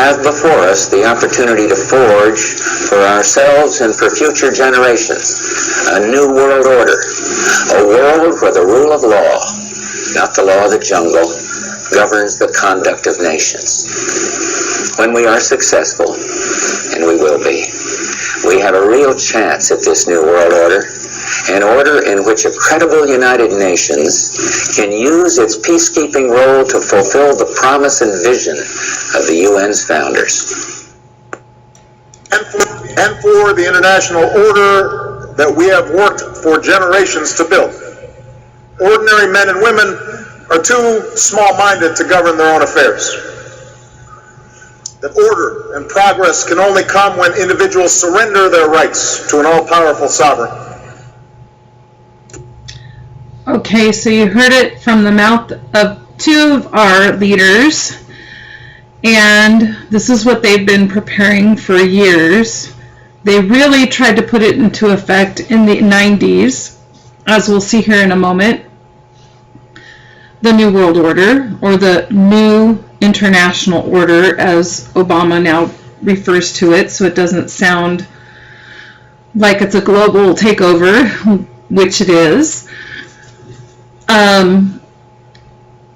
have before us the opportunity to forge for ourselves and for future generations a new world order, a world where the rule of law, not the law of the jungle, governs the conduct of nations. When we are successful, and we will be, we have a real chance at this new world order, an order in which a credible United Nations can use its peacekeeping role to fulfill the promise and vision of the UN's founders. And for the international order that we have worked for generations to build. Ordinary men and women are too small-minded to govern their own affairs. That order and progress can only come when individuals surrender their rights to an all-powerful sovereign. Okay, so you heard it from the mouth of two of our leaders, and this is what they've been preparing for years. They really tried to put it into effect in the 90s, as we'll see here in a moment. The New World Order, or the New International Order, as Obama now refers to it, so it doesn't sound like it's a global takeover, which it is.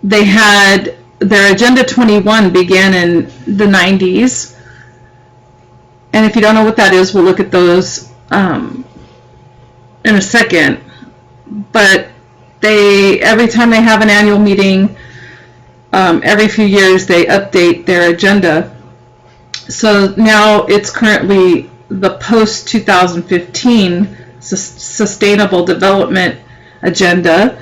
They had their Agenda 21 began in the 90s, and if you don't know what that is, we'll look at those in a second. But every time they have an annual meeting, every few years they update their agenda. So now it's currently the post-2015 Sustainable Development Agenda,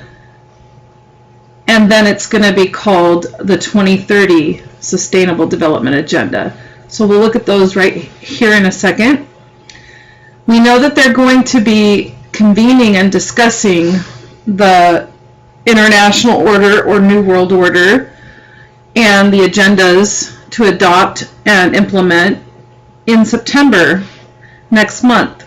and then it's going to be called the 2030 Sustainable Development Agenda. So we'll look at those right here in a second. We know that they're going to be convening and discussing the International Order or New World Order and the agendas to adopt and implement in September next month.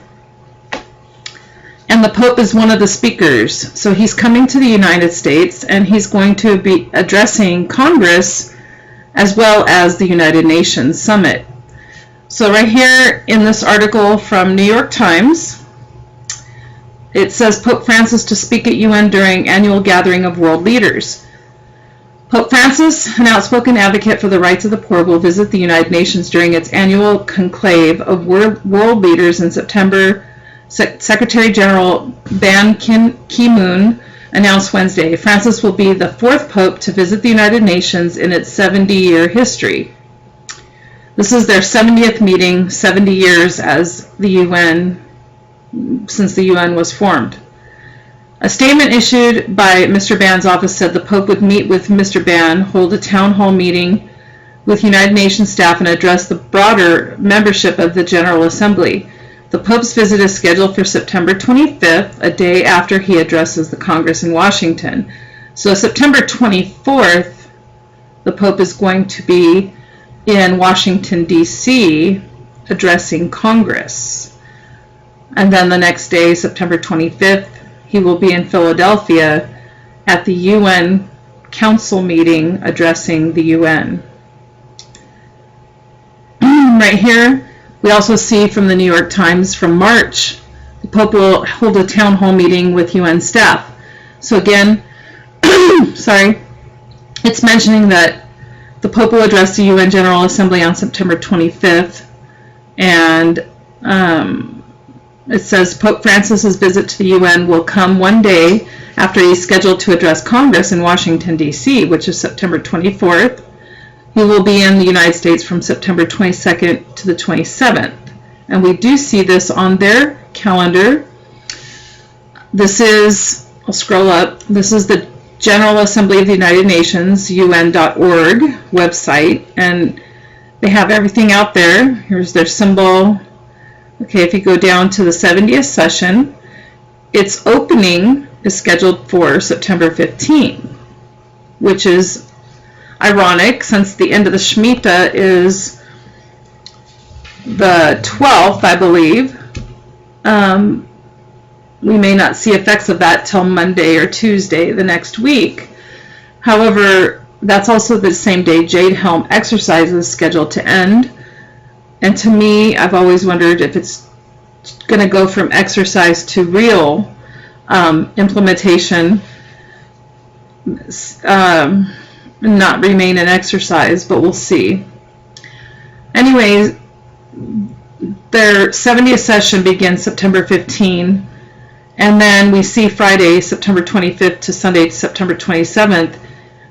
And the Pope is one of the speakers. So he's coming to the United States, and he's going to be addressing Congress as well as the United Nations Summit. So right here in this article from New York Times, it says Pope Francis to speak at UN during annual gathering of world leaders. Pope Francis, an outspoken advocate for the rights of the poor, will visit the United Nations during its annual conclave of world leaders in September. Secretary General Ban Ki-moon announced Wednesday Francis will be the fourth pope to visit the United Nations in its 70-year history. This is their 70th meeting, 70 years as the UN, since the UN was formed. A statement issued by Mr. Ban's office said the Pope would meet with Mr. Ban, hold a town hall meeting with United Nations staff, and address the broader membership of the General Assembly. The Pope's visit is scheduled for September 25th, a day after he addresses the Congress in Washington. So September 24th, the Pope is going to be in Washington, D.C., addressing Congress. And then the next day, September 25th, he will be in Philadelphia at the UN Council meeting addressing the UN. Right here, we also see from the New York Times from March, the Pope will hold a town hall meeting with UN staff. So again, sorry, it's mentioning that the Pope will address the UN General Assembly on September 25th, and it says Pope Francis's visit to the UN will come one day after he's scheduled to address Congress in Washington, D.C., which is September 24th. He will be in the United States from September 22nd to the 27th. And we do see this on their calendar. This is, I'll scroll up, this is the General Assembly of the United Nations, UN.org website, and they have everything out there. Here's their symbol. Okay, if you go down to the 70th session, its opening is scheduled for September 15, which is ironic since the end of the Shemitah is the 12th, I believe. We may not see effects of that till Monday or Tuesday the next week. However, That's also the same day Jade Helm exercise is scheduled to end. And to me, I've always wondered if it's going to go from exercise to real implementation, not remain an exercise, but we'll see. Anyways, their 70th session begins September 15, and then we see Friday, September 25th to Sunday, September 27th,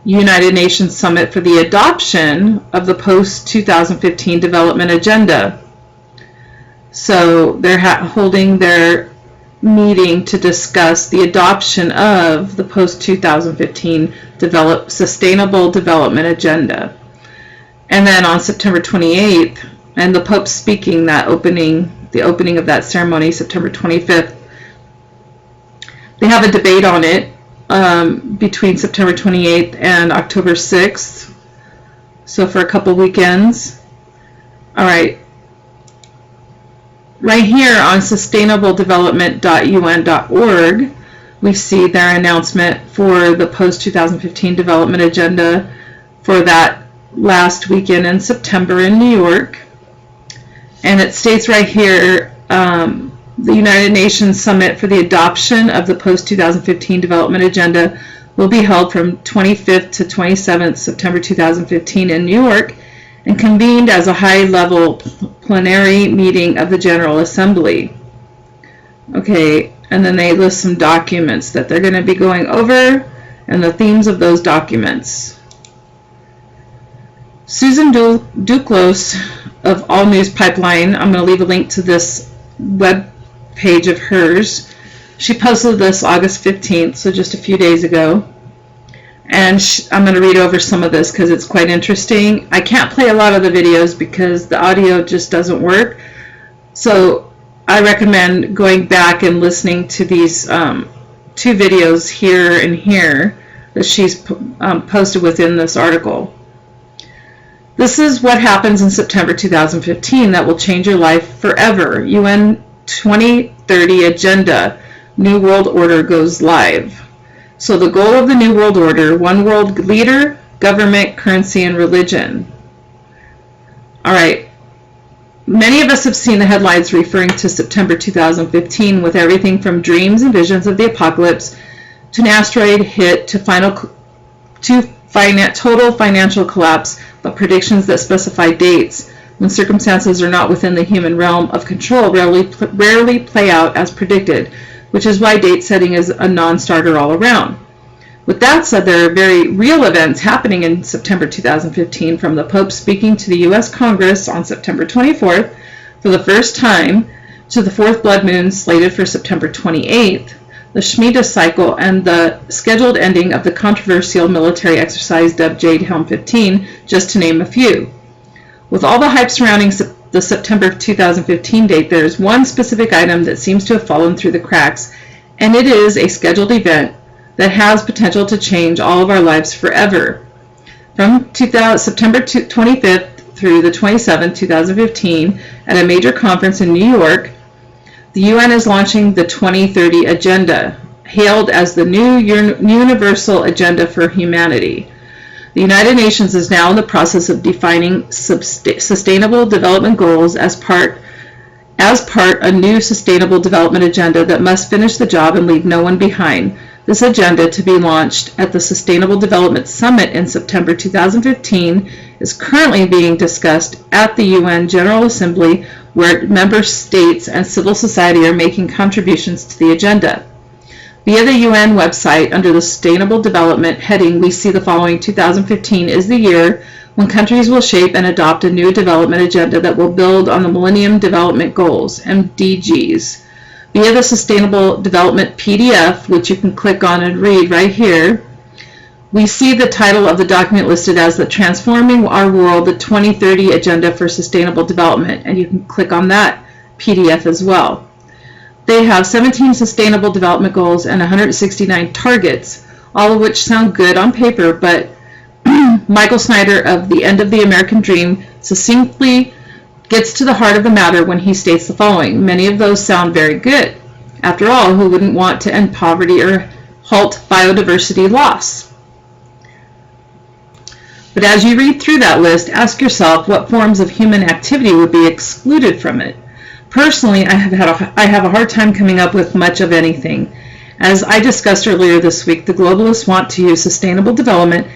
United Nations Summit for the adoption of the post-2015 development agenda. So they're holding their meeting to discuss the adoption of the post-2015 Sustainable Development Agenda. And then on September 28th, and the Pope speaking the opening of that ceremony, September 25th, they have a debate on it between September 28th and October 6th. So for a couple weekends. All right. Right here on sustainabledevelopment.un.org, we see their announcement for the post-2015 development agenda for that last weekend in September in New York. And it states right here, the United Nations Summit for the adoption of the post-2015 development agenda will be held from 25th to 27th September 2015 in New York and convened as a high-level plenary meeting of the General Assembly. Okay, and then they list some documents that they're going to be going over and the themes of those documents. Susan Duclos of All News Pipeline, I'm going to leave a link to this web page of hers. She posted this August 15th, so just a few days ago. And I'm going to read over some of this because it's quite interesting. I can't play a lot of the videos because the audio just doesn't work. So I recommend going back and listening to these two videos here and here that she's posted within this article. This is what happens in September 2015 that will change your life forever. UN 2030 Agenda, New World Order goes live. So the goal of the New World Order, one world leader, government, currency, and religion. All right. Many of us have seen the headlines referring to September 2015 with everything from dreams and visions of the apocalypse to an asteroid hit to total financial collapse, but predictions that specify dates when circumstances are not within the human realm of control rarely play out as predicted, which is why date setting is a non-starter all around. With that said, there are very real events happening in September 2015, from the Pope speaking to the U.S. Congress on September 24th for the first time to the fourth blood moon slated for September 28th, the Shemitah cycle, and the scheduled ending of the controversial military exercise dubbed Jade Helm 15, just to name a few. With all the hype surrounding the September 2015 date, there is one specific item that seems to have fallen through the cracks, and it is a scheduled event that has potential to change all of our lives forever. From September 25th through the 27th, 2015, at a major conference in New York, the UN is launching the 2030 Agenda, hailed as the new universal agenda for humanity. The United Nations is now in the process of defining sustainable development goals as part a new sustainable development agenda that must finish the job and leave no one behind. This agenda, to be launched at the Sustainable Development Summit in September 2015, is currently being discussed at the UN General Assembly, where member states and civil society are making contributions to the agenda. Via the UN website, under the Sustainable Development heading, we see the following: 2015 is the year when countries will shape and adopt a new development agenda that will build on the Millennium Development Goals, MDGs. Via the Sustainable Development PDF, which you can click on and read right here, we see the title of the document listed as the Transforming Our World, the 2030 Agenda for Sustainable Development, and you can click on that PDF as well. They have 17 Sustainable Development Goals and 169 targets, all of which sound good on paper, but Michael Snyder of The End of the American Dream succinctly gets to the heart of the matter when he states the following: many of those sound very good. After all, who wouldn't want to end poverty or halt biodiversity loss? But as you read through that list, ask yourself what forms of human activity would be excluded from it. Personally, I have a hard time coming up with much of anything. As I discussed earlier this week, the globalists want to use sustainable development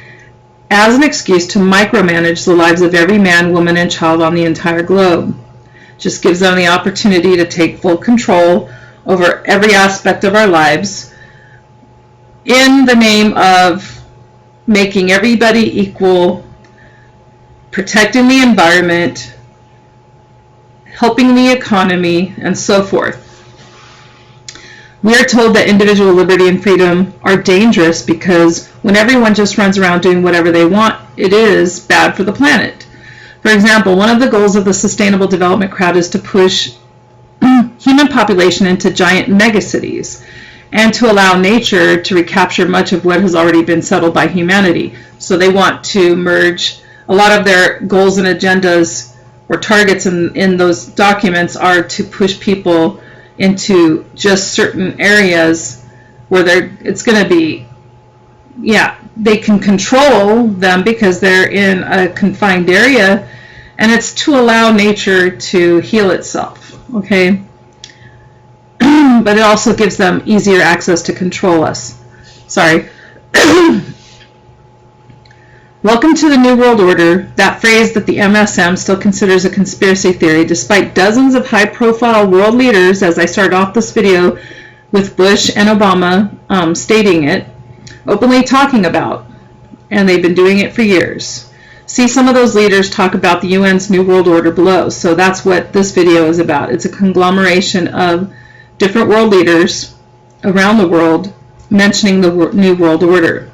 as an excuse to micromanage the lives of every man, woman, and child on the entire globe. Just gives them the opportunity to take full control over every aspect of our lives in the name of making everybody equal, protecting the environment, helping the economy, and so forth. We are told that individual liberty and freedom are dangerous because when everyone just runs around doing whatever they want, it is bad for the planet. For example, one of the goals of the Sustainable Development crowd is to push human population into giant megacities and to allow nature to recapture much of what has already been settled by humanity. So they want to merge a lot of their goals and agendas or targets in those documents are to push people into just certain areas where it's going to be, they can control them because they're in a confined area, and it's to allow nature to heal itself, okay? But it also gives them easier access to control us. Sorry. Welcome to the New World Order, that phrase that the MSM still considers a conspiracy theory, despite dozens of high-profile world leaders, as I started off this video with Bush and Obama stating it, openly talking about, and they've been doing it for years. See some of those leaders talk about the UN's New World Order below, so that's what this video is about. It's a conglomeration of different world leaders around the world mentioning the New World Order.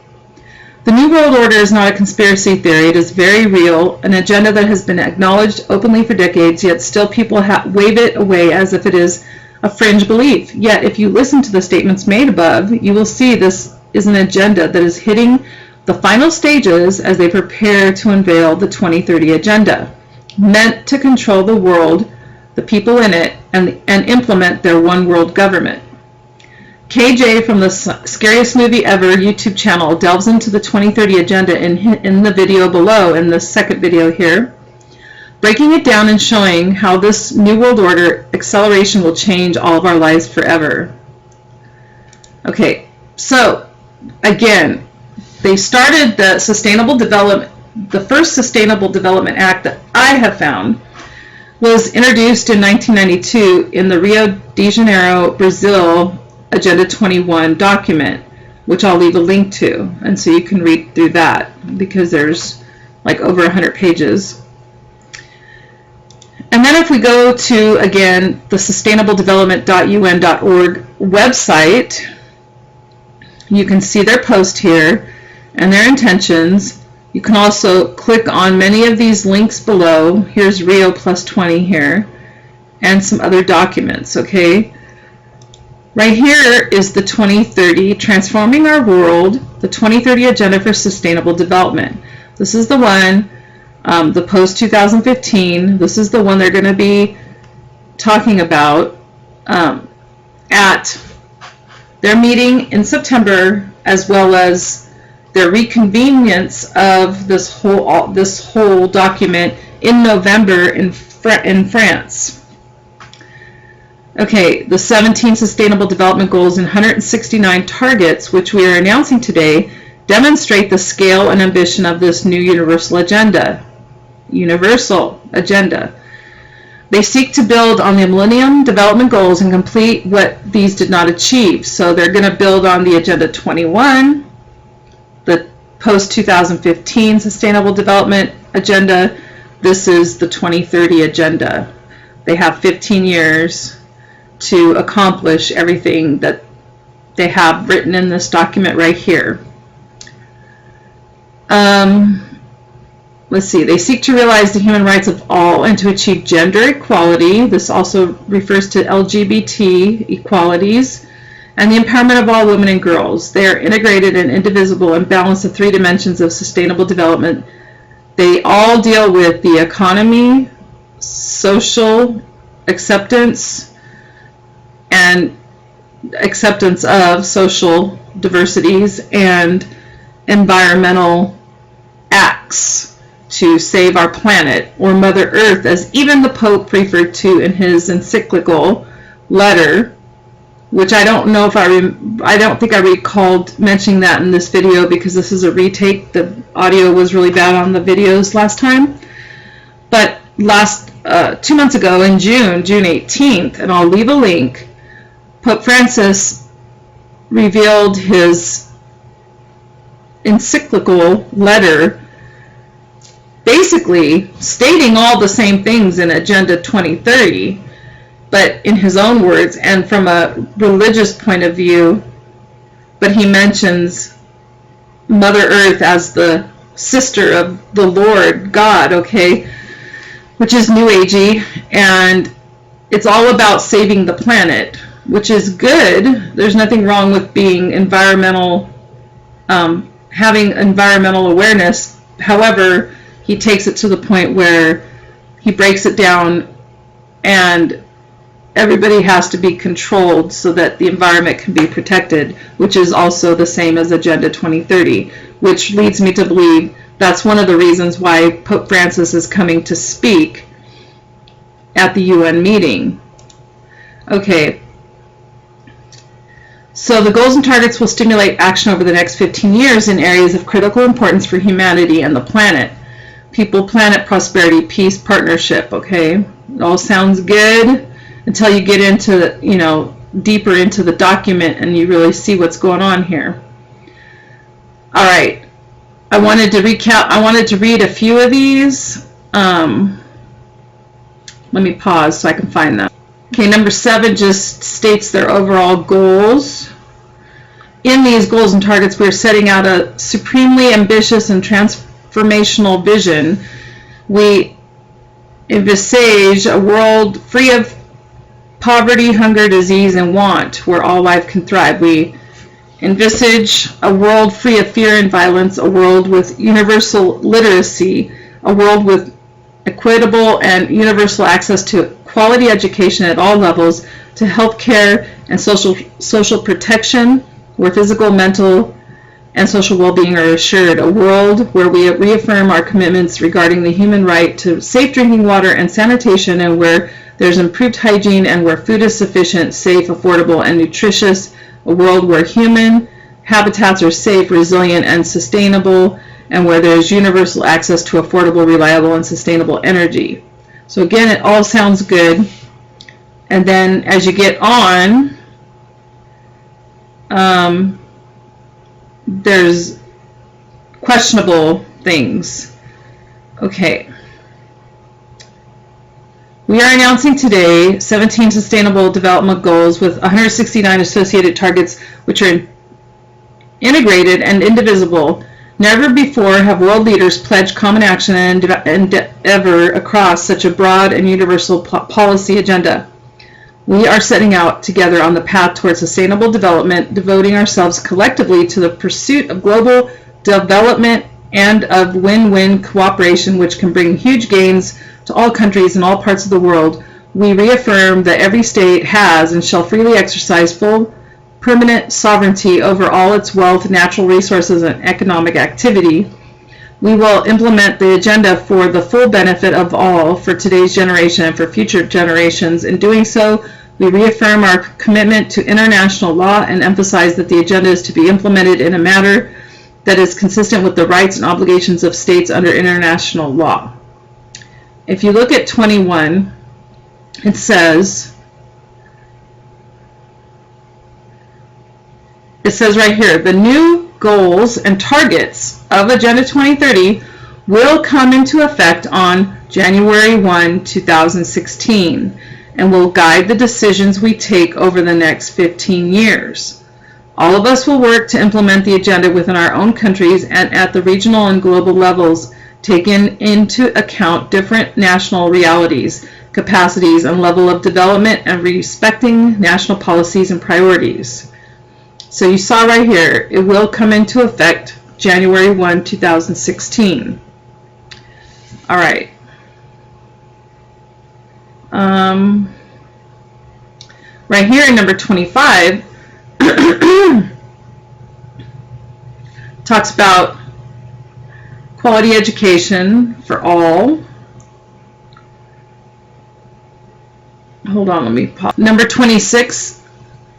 The New World Order is not a conspiracy theory. It is very real, an agenda that has been acknowledged openly for decades, yet still people wave it away as if it is a fringe belief. Yet, if you listen to the statements made above, you will see this is an agenda that is hitting the final stages as they prepare to unveil the 2030 Agenda, meant to control the world, the people in it, and implement their one world government. KJ from the Scariest Movie Ever YouTube channel delves into the 2030 Agenda in the video below, in the second video here, breaking it down and showing how this New World Order acceleration will change all of our lives forever. Okay, so again, they started the Sustainable Development, the first Sustainable Development Act that I have found was introduced in 1992 in the Rio de Janeiro, Brazil Agenda 21 document, which I'll leave a link to, and so you can read through that because there's like over 100 pages. And then if we go to, again, the sustainabledevelopment.un.org website, you can see their post here and their intentions. You can also click on many of these links below. Here's Rio plus 20 here, and some other documents, okay? Right here is the 2030 Transforming Our World, the 2030 Agenda for Sustainable Development. This is the one, the post-2015. This is the one they're going to be talking about at their meeting in September, as well as their reconvenience of this whole document in November in France. Okay, the 17 Sustainable Development Goals and 169 targets, which we are announcing today, demonstrate the scale and ambition of this new universal agenda. They seek to build on the Millennium Development Goals and complete what these did not achieve. So they're going to build on the Agenda 21, the post-2015 Sustainable Development Agenda. This is the 2030 Agenda. They have 15 years to accomplish everything that they have written in this document right here. Let's see, they seek to realize the human rights of all and to achieve gender equality. This also refers to LGBT equalities and the empowerment of all women and girls. They are integrated and indivisible and balance the three dimensions of sustainable development. They all deal with the economy, social acceptance, and acceptance of social diversities and environmental acts. works to save our planet, or Mother Earth, as even the Pope referred to in his encyclical letter, which I don't know if I don't think I recalled mentioning that in this video, because this is a retake. The audio was really bad on the videos last time. But 2 months ago in June 18th, and I'll leave a link, Pope Francis revealed his encyclical letter, basically stating all the same things in Agenda 2030, but in his own words and from a religious point of view. But he mentions Mother Earth as the sister of the Lord God, okay, which is New Agey, and it's all about saving the planet, which is good. There's nothing wrong with being environmental, having environmental awareness. However, he takes it to the point where he breaks it down and everybody has to be controlled so that the environment can be protected, which is also the same as Agenda 2030, which leads me to believe that's one of the reasons why Pope Francis is coming to speak at the UN meeting. Okay. So the goals and targets will stimulate action over the next 15 years in areas of critical importance for humanity and the planet. People, planet, prosperity, peace, partnership, okay? It all sounds good until you get into, deeper into the document and you really see what's going on here. All right. I wanted to recap. I wanted to read a few of these. Let me pause so I can find them. Okay, number 7 just states their overall goals. In these goals and targets, we're setting out a supremely ambitious and transformational vision. We envisage a world free of poverty, hunger, disease, and want, where all life can thrive. We envisage a world free of fear and violence, a world with universal literacy, a world with equitable and universal access to quality education at all levels, to health care and social protection, where physical, mental, and social well-being are assured, a world where we reaffirm our commitments regarding the human right to safe drinking water and sanitation, and where there's improved hygiene, and where food is sufficient, safe, affordable, and nutritious, a world where human habitats are safe, resilient, and sustainable, and where there is universal access to affordable, reliable, and sustainable energy. So again, it all sounds good. And then as you get on, there's questionable things. Okay. We are announcing today 17 Sustainable Development Goals with 169 associated targets, which are integrated and indivisible. Never before have world leaders pledged common action and endeavor across such a broad and universal policy agenda. We are setting out together on the path towards sustainable development, devoting ourselves collectively to the pursuit of global development and of win-win cooperation, which can bring huge gains to all countries in all parts of the world. We reaffirm that every state has and shall freely exercise full permanent sovereignty over all its wealth, natural resources, and economic activity. We will implement the agenda for the full benefit of all, for today's generation and for future generations. In doing so, we reaffirm our commitment to international law and emphasize that the agenda is to be implemented in a manner that is consistent with the rights and obligations of states under international law. If you look at 21, it says right here, the new goals and targets of Agenda 2030 will come into effect on January 1, 2016, and will guide the decisions we take over the next 15 years. All of us will work to implement the agenda within our own countries and at the regional and global levels, taking into account different national realities, capacities, and level of development, and respecting national policies and priorities. So you saw right here, it will come into effect January 1, 2016. All right. Right here in number 25, talks about quality education for all. Hold on, let me pause. Number 26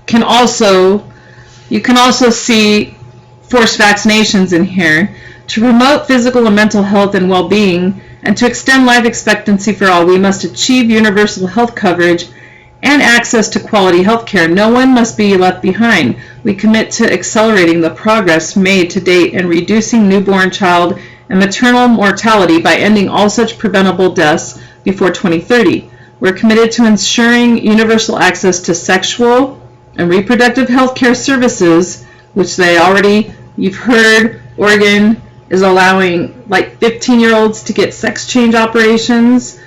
you can also see forced vaccinations in here. To promote physical and mental health and well-being, and to extend life expectancy for all, we must achieve universal health coverage and access to quality health care. No one must be left behind. We commit to accelerating the progress made to date and reducing newborn child and maternal mortality by ending all such preventable deaths before 2030. We're committed to ensuring universal access to sexual and reproductive health care services, which you've heard, Oregon is allowing like 15-year-olds to get sex change operations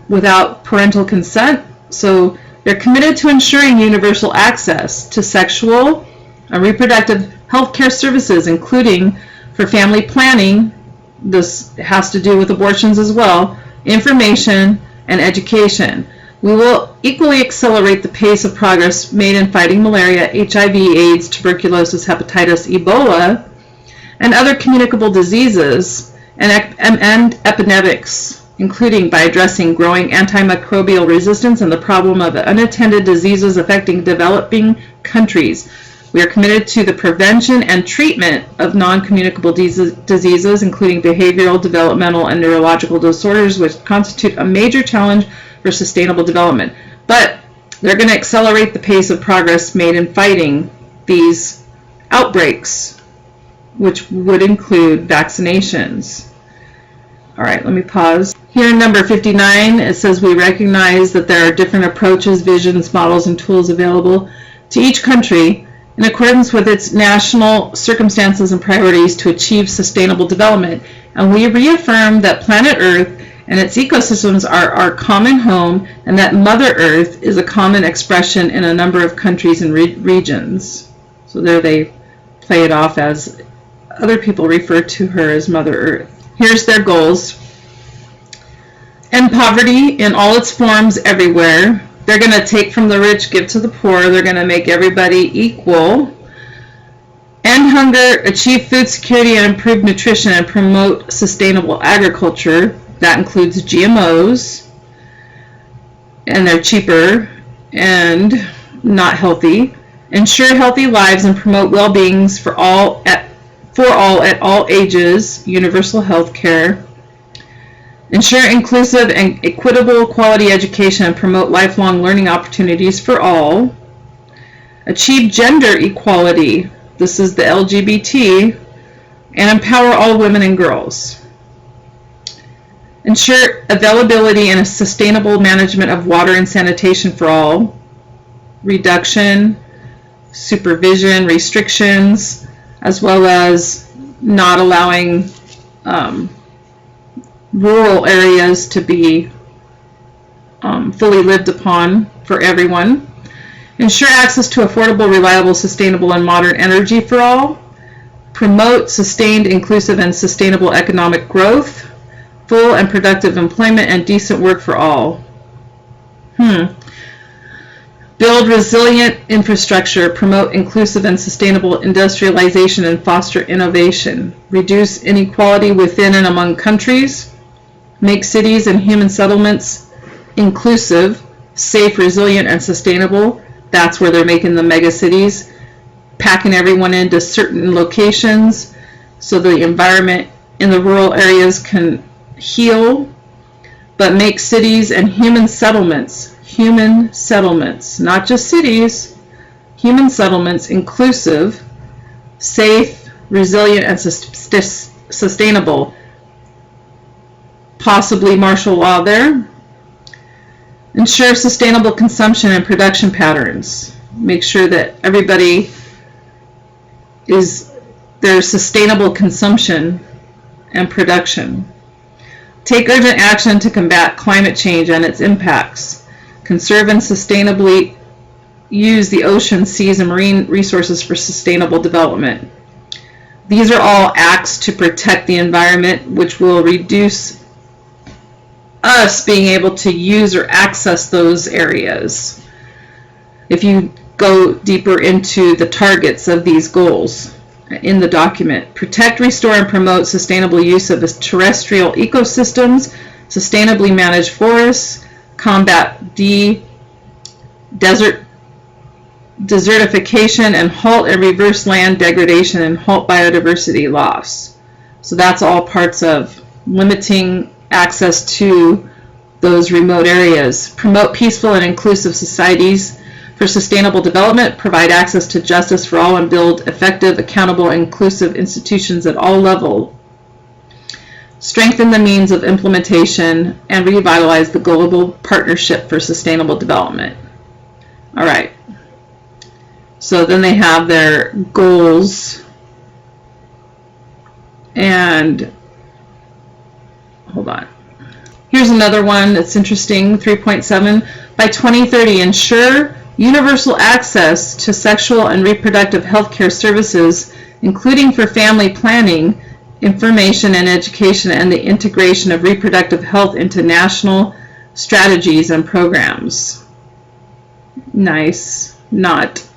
without parental consent. So they're committed to ensuring universal access to sexual and reproductive health care services, including for family planning. This has to do with abortions as well, information, and education. We will equally accelerate the pace of progress made in fighting malaria, HIV, AIDS, tuberculosis, hepatitis, Ebola, and other communicable diseases and epidemics, including by addressing growing antimicrobial resistance and the problem of unattended diseases affecting developing countries. We are committed to the prevention and treatment of non-communicable diseases, including behavioral, developmental, and neurological disorders, which constitute a major challenge for sustainable development. But they're going to accelerate the pace of progress made in fighting these outbreaks, which would include vaccinations. All right, let me pause. Here in number 59, it says we recognize that there are different approaches, visions, models, and tools available to each country in accordance with its national circumstances and priorities to achieve sustainable development. And we reaffirm that planet Earth and its ecosystems are our common home, and that Mother Earth is a common expression in a number of countries and regions. So there they play it off as other people refer to her as Mother Earth. Here's their goals. End poverty in all its forms everywhere. They're going to take from the rich, give to the poor. They're going to make everybody equal. End hunger, achieve food security and improve nutrition, and promote sustainable agriculture. That includes GMOs, and they're cheaper and not healthy. Ensure healthy lives and promote well-being for all at all ages, universal health care. Ensure inclusive and equitable quality education and promote lifelong learning opportunities for all. Achieve gender equality, this is the LGBT, and empower all women and girls. Ensure availability and a sustainable management of water and sanitation for all. Reduction, supervision, restrictions, as well as not allowing rural areas to be fully lived upon for everyone. Ensure access to affordable, reliable, sustainable, and modern energy for all. Promote sustained, inclusive, and sustainable economic growth. Full and productive employment and decent work for all. Build resilient infrastructure. Promote inclusive and sustainable industrialization and foster innovation. Reduce inequality within and among countries. Make cities and human settlements inclusive, safe, resilient, and sustainable. That's where they're making the mega cities, packing everyone into certain locations so the environment in the rural areas can heal. But make cities and human settlements, not just cities, human settlements inclusive, safe, resilient, and sustainable. Possibly martial law there. Ensure sustainable consumption and production patterns. Make sure that everybody there's sustainable consumption and production. Take urgent action to combat climate change and its impacts. Conserve and sustainably use the ocean, seas, and marine resources for sustainable development. These are all acts to protect the environment, which will reduce us being able to use or access those areas. If you go deeper into the targets of these goals, in the document. Protect, restore, and promote sustainable use of terrestrial ecosystems, sustainably manage forests, combat desertification, and halt and reverse land degradation and halt biodiversity loss. So that's all parts of limiting access to those remote areas. Promote peaceful and inclusive societies for sustainable development, provide access to justice for all, and build effective, accountable, and inclusive institutions at all levels. Strengthen the means of implementation and revitalize the global partnership for sustainable development. All right. So then they have their goals, and hold on. Here's another one that's interesting, 3.7. By 2030, ensure universal access to sexual and reproductive health care services, including for family planning, information and education, and the integration of reproductive health into national strategies and programs. Nice. Not.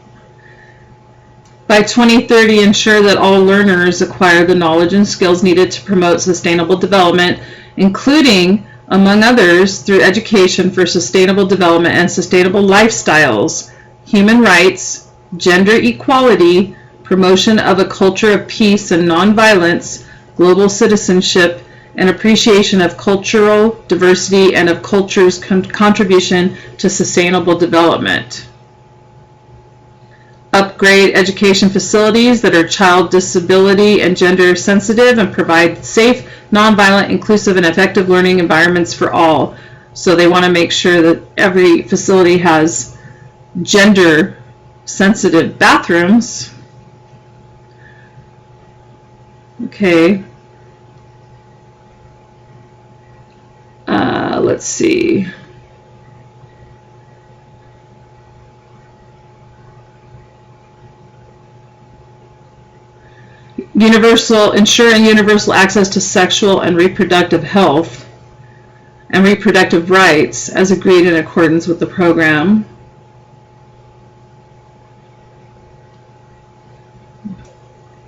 By 2030, ensure that all learners acquire the knowledge and skills needed to promote sustainable development, including, among others, through education for sustainable development and sustainable lifestyles, human rights, gender equality, promotion of a culture of peace and nonviolence, global citizenship, and appreciation of cultural diversity and of culture's contribution to sustainable development. Upgrade education facilities that are child disability and gender sensitive and provide safe, nonviolent, inclusive, and effective learning environments for all. So they want to make sure that every facility has gender sensitive bathrooms. Okay. Let's see. Ensuring universal access to sexual and reproductive health and reproductive rights as agreed in accordance with the program.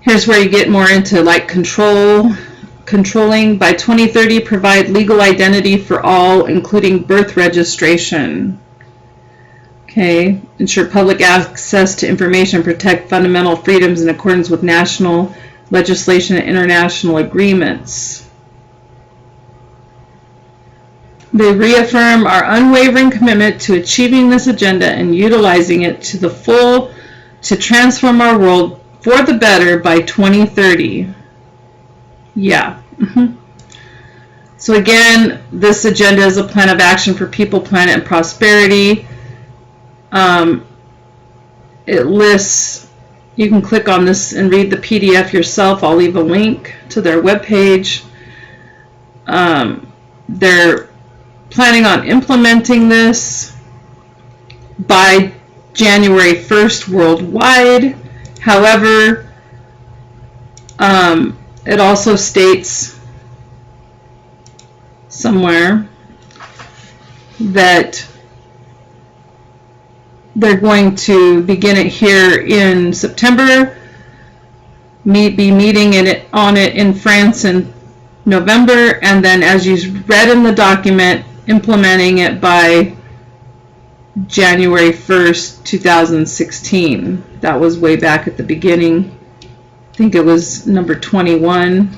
Here's where you get more into like controlling. By 2030, provide legal identity for all, including birth registration. Okay, ensure public access to information, protect fundamental freedoms in accordance with national legislation and international agreements. They reaffirm our unwavering commitment to achieving this agenda and utilizing it to the full to transform our world for the better by 2030. Yeah. So again, this agenda is a plan of action for people, planet, and prosperity. It lists, you can click on this and read the PDF yourself. I'll leave a link to their webpage. They're planning on implementing this by January 1st worldwide. However, it also states somewhere that they're going to begin it here in September, be meeting on it in France in November, and then, as you read in the document, implementing it by January 1st, 2016. That was way back at the beginning. I think it was number 21.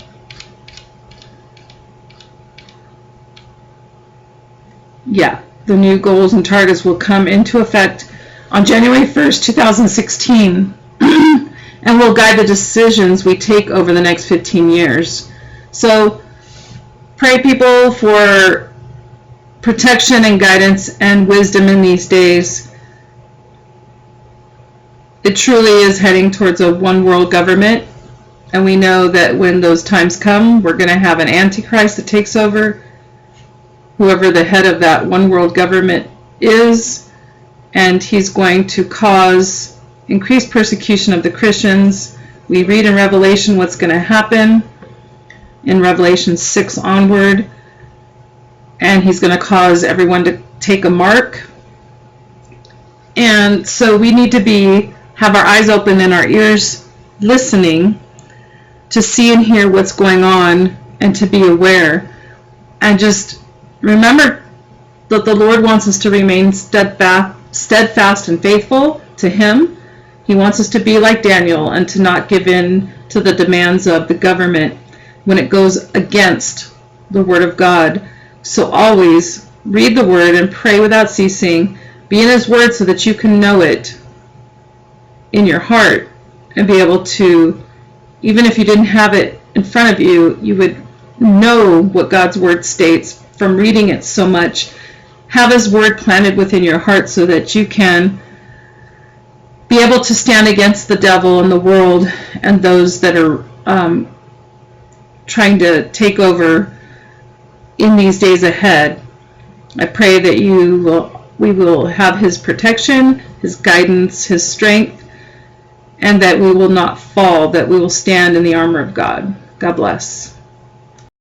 Yeah, the new goals and targets will come into effect on January 1st, 2016, and will guide the decisions we take over the next 15 years. So, pray, people, for protection and guidance and wisdom in these days. It truly is heading towards a one world government, and we know that when those times come, we're going to have an antichrist that takes over, whoever the head of that one world government is, and he's going to cause increased persecution of the Christians. We read in Revelation what's going to happen in Revelation 6 onward, and he's going to cause everyone to take a mark. And so we need to have our eyes open and our ears listening to see and hear what's going on and to be aware. And just remember that the Lord wants us to remain steadfast and faithful to Him. He wants us to be like Daniel and to not give in to the demands of the government when it goes against the Word of God. So always read the Word and pray without ceasing. Be in His Word so that you can know it in your heart and be able to, even if you didn't have it in front of you, you would know what God's Word states from reading it so much. Have His Word planted within your heart so that you can be able to stand against the devil and the world and those that are trying to take over in these days ahead. I pray that we will have His protection, His guidance, His strength, and that we will not fall, that we will stand in the armor of God. God bless.